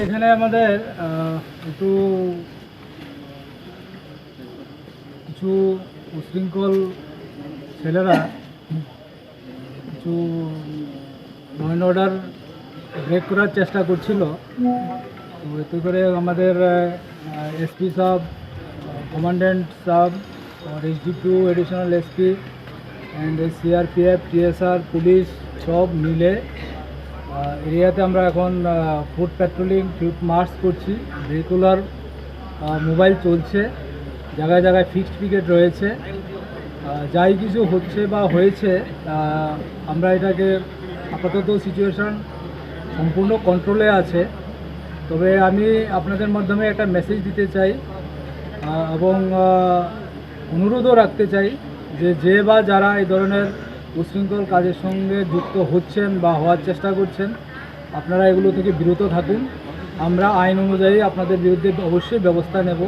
এখানে আমাদের একটু কিছু উশৃঙ্খল ছেলেরা কিছু ল অ্যান্ড অর্ডার ব্রেক করার চেষ্টা করছিল। তো এতে করে আমাদের এসপি সাহেব, কমান্ড্যান্ট সাহেব और SDPO additional SP and CRPF, TSR, police সব মিলে এরিয়াতে আমরা এখন ফুট প্যাট্রোলিং, ফিল্ড মার্চ করছি। রেগুলার মোবাইল চলছে, জায়গায় জায়গায় ফিক্সড পিকেট রয়েছে। যাই কিছু হচ্ছে বা হয়েছে, আমরা এটাকে আপাতত সিচুয়েশান সম্পূর্ণ কন্ট্রোলে আছে। তবে আমি আপনাদের মাধ্যমে একটা মেসেজ দিতে চাই এবং অনুরোধও রাখতে চাই যে বা যারা এই ধরনের উশৃঙ্খল কাজের সঙ্গে যুক্ত হচ্ছেন বা হওয়ার চেষ্টা করছেন, আপনারা এগুলো থেকে বিরত থাকুন। আমরা আইন অনুযায়ী আপনাদের বিরুদ্ধে অবশ্যই ব্যবস্থা নেব।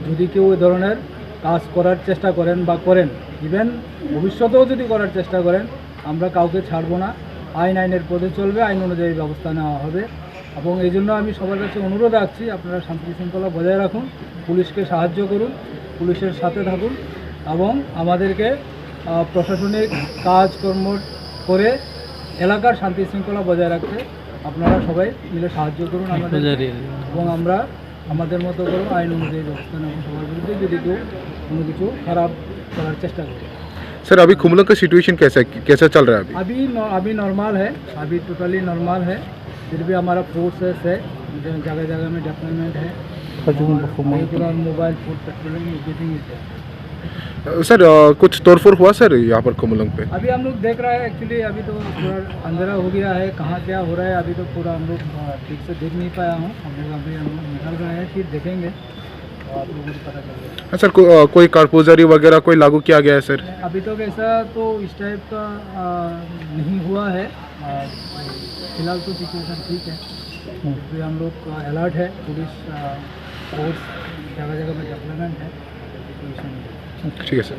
যদি কেউ এই ধরনের কাজ করার চেষ্টা করেন বা করেন, ইভেন ভবিষ্যতেও যদি করার চেষ্টা করেন, আমরা কাউকে ছাড়বো না। আইনের পথে চলবে, আইন অনুযায়ী ব্যবস্থা নেওয়া হবে। এবং এই জন্য আমি সবার কাছে অনুরোধ রাখছি, আপনারা শান্তি শৃঙ্খলা বজায় রাখুন, পুলিশকে সাহায্য করুন, পুলিশের সাথে থাকুন এবং আমাদেরকে প্রশাসনিক কাজকর্ম করে এলাকার শান্তি শৃঙ্খলা বজায় রাখতে আপনারা সবাই মিলে সাহায্য করুন আমাদের, এবং আমরা আমাদের মতো করে আইন অনুযায়ী ব্যবস্থা নেব সবার বিরুদ্ধে যদি কেউ কোনো কিছু খারাপ করার চেষ্টা করে। सर अभी खुमलंग का सिचुएशन कैसा चल रहा है अभी नॉर्मल है, अभी टोटली नॉर्मल है। फिर भी हमारा फोर्सेस है, जगह जगह में डिप्लॉयमेंट है, regular mobile food patrolling everything is है। सर कुछ तोड़फोड़ हुआ सर यहाँ पर खुमलंग पे? अभी हम लोग देख रहे हैं, एक्चुअली अभी तो पूरा अंधेरा हो गया है, कहाँ क्या हो रहा है अभी तो पूरा हम लोग ठीक से देख नहीं पाया हूँ। हम लोग निकल रहे हैं, फिर देखेंगे तो आप लोगों को पता चलेगा। सर कोई कारपोजरी वगैरह कोई लागू किया गया है सर? अभी तक ऐसा तो इस टाइप का नहीं हुआ है। फिलहाल तो सिचुएशन ठीक है, फिर हम लोग अलर्ट है, पुलिस फोर्स जगह जगह में डेवलपमेंट है। ठीक है सर।